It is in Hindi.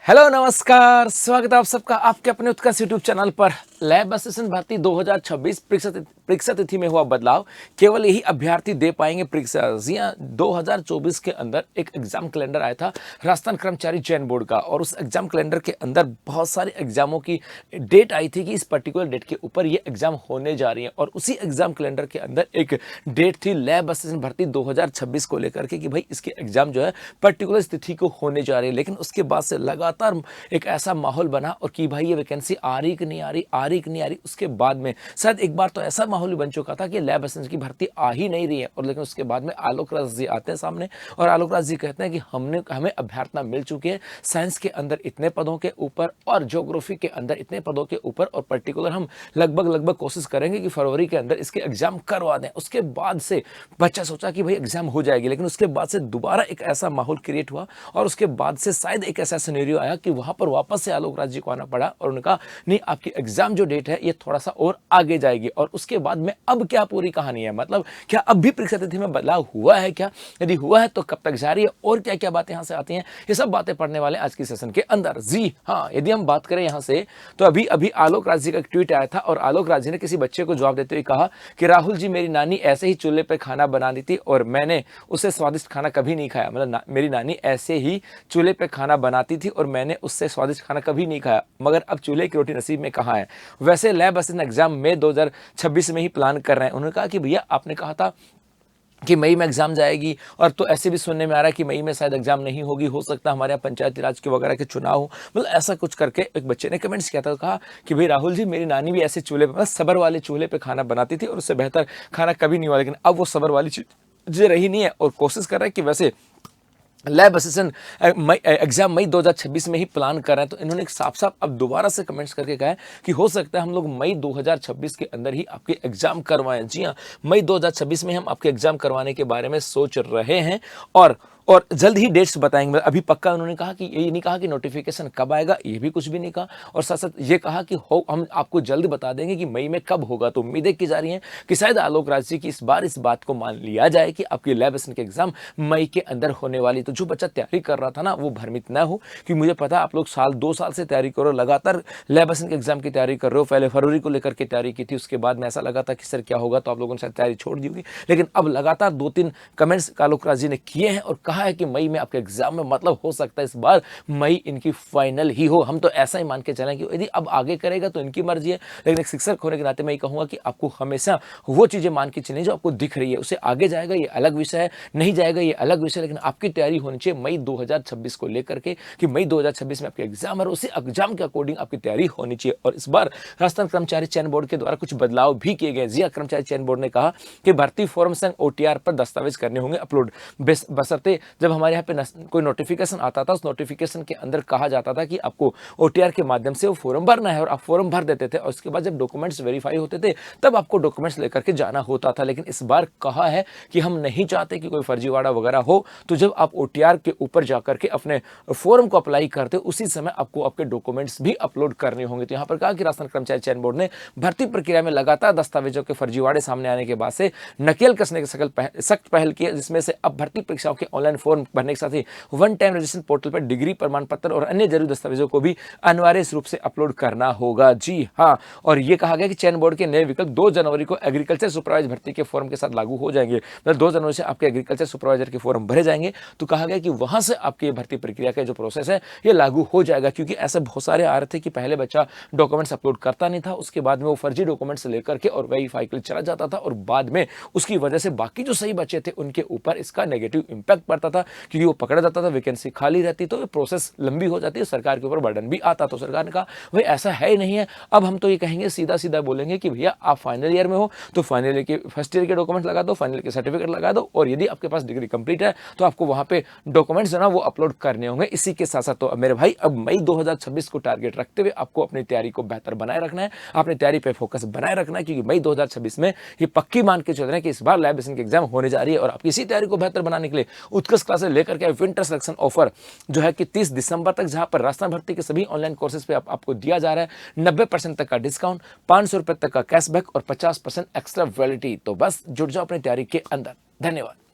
हेलो नमस्कार, स्वागत है आप सबका आपके अपने उत्कर्ष यूट्यूब चैनल पर। लैब असिस्टेंट भर्ती 2026 परीक्षा तिथि में हुआ बदलाव, केवल यही अभ्यर्थी दे पाएंगे परीक्षा। जी हाँ, 2024 के अंदर एक एग्जाम कैलेंडर आया था राजस्थान कर्मचारी चयन बोर्ड का, और उस एग्जाम कैलेंडर के अंदर बहुत सारे एग्जामों की डेट आई थी कि इस पर्टिकुलर डेट के ऊपर ये एग्जाम होने जा रही है। और उसी एग्जाम कैलेंडर के अंदर एक डेट थी लैब असिस्टेंट भर्ती 2026 को लेकर के कि भाई इसके एग्जाम जो है पर्टिकुलर तिथि को होने जा रही है। लेकिन उसके बाद से लगातार एक ऐसा माहौल बना और कि भाई ये वैकेंसी आ रही कि नहीं आ रही, आ रही कि नहीं आ रही। उसके बाद में शायद एक बार तो ऐसा माहौल बन चुका था कि लैब असिस्टेंट की भर्ती आ ही नहीं रही है। और लेकिन उसके बाद में आलोक राज जी आते हैं सामने और आलोक राज जी कहते हैं कि हमें अभ्यर्थना मिल चुकी है साइंस के अंदर इतने पदों के ऊपर और ज्योग्राफी के अंदर इतने पदों के ऊपर, और पर्टिकुलर हम लगभग कोशिश करेंगे कि फरवरी के अंदर इसके एग्जाम करवा दें। उसके बाद से बच्चा सोचा कि भाई एग्जाम हो जाएगी, लेकिन उसके बाद से दोबारा एक ऐसा माहौल क्रिएट हुआ और उसके बाद से शायद एक ऐसा सिनेरियो आया कि वहां पर वापस से आलोक राज जी को आना पड़ा और उनका नहीं, आपकी एग्जाम जो डेट है ये थोड़ा सा और आगे जाएगी। और उसके बाद में अब क्या पूरी कहानी है, मतलब क्या अब भी परीक्षा तिथि में बदलाव हुआ है क्या, यदि हुआ है तो कब तक जारी है और क्या क्या बातें यहां से आती हैं, ये सब बातें पढ़ने वाले आज की सेशन के अंदर। जी हाँ, यदि हम बात करें यहां से तो अभी अभी आलोक राज जी का एक ट्वीट आया था और आलोक राज जी ने किसी बच्चे को जवाब देते हुए कहा कि राहुल जी, मेरी नानी ऐसे ही चूल्हे पर खाना बनाती थी और मैंने उससे स्वादिष्ट खाना कभी नहीं खाया। मतलब मेरी नानी ऐसे ही चूल्हे पे खाना बनाती थी और मैंने उससे स्वादिष्ट खाना कभी नहीं खाया, मगर अब चूल्हे की रोटी नसीब में कहाँ है। वैसे लैब असिस्टेंट एग्जाम मई 2026 में ही प्लान कर रहे हैं। उन्होंने कहा कि भैया आपने कहा था कि मई में एग्जाम जाएगी, और तो ऐसे भी सुनने में आ रहा है कि मई में शायद एग्जाम नहीं होगी, हो सकता है हमारे यहाँ पंचायती राज के वगैरह के चुनाव हो। मतलब ऐसा कुछ करके एक बच्चे ने कमेंट्स किया था, कहा कि भाई राहुल जी, मेरी नानी भी ऐसे चूल्हे पे, सबर वाले चूल्हे पे खाना बनाती थी और उससे बेहतर खाना कभी नहीं हुआ, लेकिन अब वो सबर वाली चीज़ रही नहीं है और कोशिश कर रहे हैं कि वैसे लैब असिस्टेंट एग्जाम मई 2026 में ही प्लान कर रहे हैं। तो इन्होंने एक साफ साफ अब दोबारा से कमेंट्स करके कहा है कि हो सकता है हम लोग मई 2026 के अंदर ही आपके एग्जाम करवाएं। जी हाँ, मई 2026 में हम आपके एग्जाम करवाने के बारे में सोच रहे हैं और जल्द ही डेट्स बताएंगे। अभी पक्का उन्होंने कहा कि ये नहीं कहा कि नोटिफिकेशन कब आएगा, ये भी कुछ भी नहीं कहा, और साथ साथ ये कहा कि हम आपको जल्द बता देंगे कि मई में कब होगा। तो उम्मीदें की जा रही हैं कि शायद आलोक राज जी की इस बार इस बात को मान लिया जाए कि आपकी लैब असिस्टेंट के एग्जाम मई के अंदर होने वाली। तो जो बच्चा तैयारी कर रहा था ना, वो भ्रमित ना हो, क्योंकि मुझे पता आप लोग 2 साल से तैयारी करो, लगातार लैब असिस्टेंट के एग्जाम की तैयारी कर रहे हो। पहले फरवरी को लेकर के तैयारी की थी, उसके बाद में ऐसा लगा था कि सर क्या होगा, तो आप लोगों ने शायद तैयारी छोड़ दी होगी। लेकिन अब लगातार 2-3 कमेंट्स आलोक राज जी ने किए हैं और कहा है कि मई में एग्जाम में, मतलब हो सकता है इस बार मई इनकी फाइनल ही हो। हम तो ऐसा ही मान के चलें कि यदि अब आगे करेगा तो इनकी मर्जी है, लेकिन एक शिक्षक होने के नाते मैं ये कहूंगा कि आपको हमेशा वो चीजें मान के चलें जो आपको दिख रही है। उसे आगे जाएगा ये अलग विषय है, नहीं जाएगा ये अलग विषय, लेकिन आपकी तैयारी होनी चाहिए मई 2026 को लेकर के कि मई 2026 में आपके एग्जाम है, उसी एग्जाम के अकॉर्डिंग आपकी तैयारी होनी चाहिए। और इस बार राजस्थान कर्मचारी चयन बोर्ड के द्वारा कुछ बदलाव भी किए गए। जिया कर्मचारी चयन बोर्ड ने कहा कि भर्ती फॉर्म संग OTR पर दस्तावेज करने होंगे अपलोड, बशर्ते जब हमारे यहाँ पे कोई नोटिफिकेशन आता था, उस नोटिफिकेशन के अंदर कहा जाता था कि आपको OTR के माध्यम से वो फॉर्म भरना है, और आप फॉर्म भर देते थे और उसके बाद जब डॉक्यूमेंट्स वेरीफाई होते थे तब आपको डॉक्यूमेंट्स लेकर के जाना होता था। लेकिन इस बार कहा है कि हम नहीं चाहते कि कोई फर्जीवाड़ा वगैरह हो, तो जब आप OTR के ऊपर जाकर के अपने फॉर्म को अप्लाई करते उसी समय आपको आपके डॉक्यूमेंट्स भी अपलोड करने होंगे। तो यहाँ पर कहा कि राजस्थान कर्मचारी चयन बोर्ड ने भर्ती प्रक्रिया में लगातार दस्तावेजों के फर्जीवाड़े सामने आने के बाद से नकेल कसने की सख्त पहल की है, जिसमें से अब भर्ती परीक्षाओं के ऑनलाइन फॉर्म भरने के साथ ही वन टाइम रजिस्ट्रेशन पोर्टल पर डिग्री प्रमाण पत्र और अन्य जरूरी दस्तावेजों को भी अनिवार्य रूप से अपलोड करना होगा। जी हाँ, और ये कहा गया कि चयन बोर्ड के नए विकल्प 2 जनवरी को एग्रीकल्चर सुपरवाइजर भर्ती के फॉर्म के साथ लागू हो जाएंगे। मतलब 2 जनवरी से आपके एग्रीकल्चर सुपरवाइजर के फॉर्म भरे जाएंगे। तो कहा गया कि वहां से आपकी भर्ती प्रक्रिया का जो प्रोसेस है ये लागू हो जाएगा, क्योंकि ऐसे बहुत सारे आ रहे थे कि पहले बच्चा डॉक्यूमेंट्स अपलोड करता नहीं था, उसके बाद में वो फर्जी डॉक्यूमेंट्स लेकर के और वेरीफाई के लिए चला जाता था, और बाद में उसकी वजह से बाकी जो सही बच्चे थे उनके ऊपर इसका नेगेटिव इंपैक्ट पड़ता था, क्योंकि वो पकड़ा जाता था, वैकेंसी खाली रहती, तो प्रोसेस लंबी हो जाती है, सरकार के ऊपर बर्डन भी आता। तो सरकार ने कहा भाई ऐसा है ही नहीं है, अब हम तो ये कहेंगे, सीधा सीधा बोलेंगे कि भैया आप फाइनल ईयर में हो तो फाइनल ईयर के फर्स्ट ईयर के डॉक्यूमेंट लगा दो, फाइनल के सर्टिफिकेट लगा दो, और यदि आपके पास डिग्री कंप्लीट है तो आपको वहां पे डॉक्यूमेंट्स जो ना वो अपलोड करने होंगे। इसी के साथ साथ तो मेरे भाई अब मई 2026 को टारगेट रखते हुए आपको अपनी तैयारी को बेहतर बनाए रखना है, अपनी तैयारी पे फोकस बनाए रखना है, क्योंकि मई 2026 में ये पक्की मान के चल रहे हैं कि इस बार लैब असिस्टेंट की एग्जाम होने जा रही है। और आप इसी तैयारी को बेहतर बनाने के लिए उत्कृष्ट क्लासेस लेकर के विंटर सिलेक्शन ऑफर जो है कि 30 दिसंबर तक, जहां पर राजस्थान भर्ती के सभी ऑनलाइन कोर्सेज पे आपको दिया जा रहा है 90% तक का डिस्काउंट, 500 रुपए तक का कैशबैक और 50% एक्स्ट्रा वैलिडिटी। तो बस जुट जाओ अपनी तैयारी के अंदर। धन्यवाद।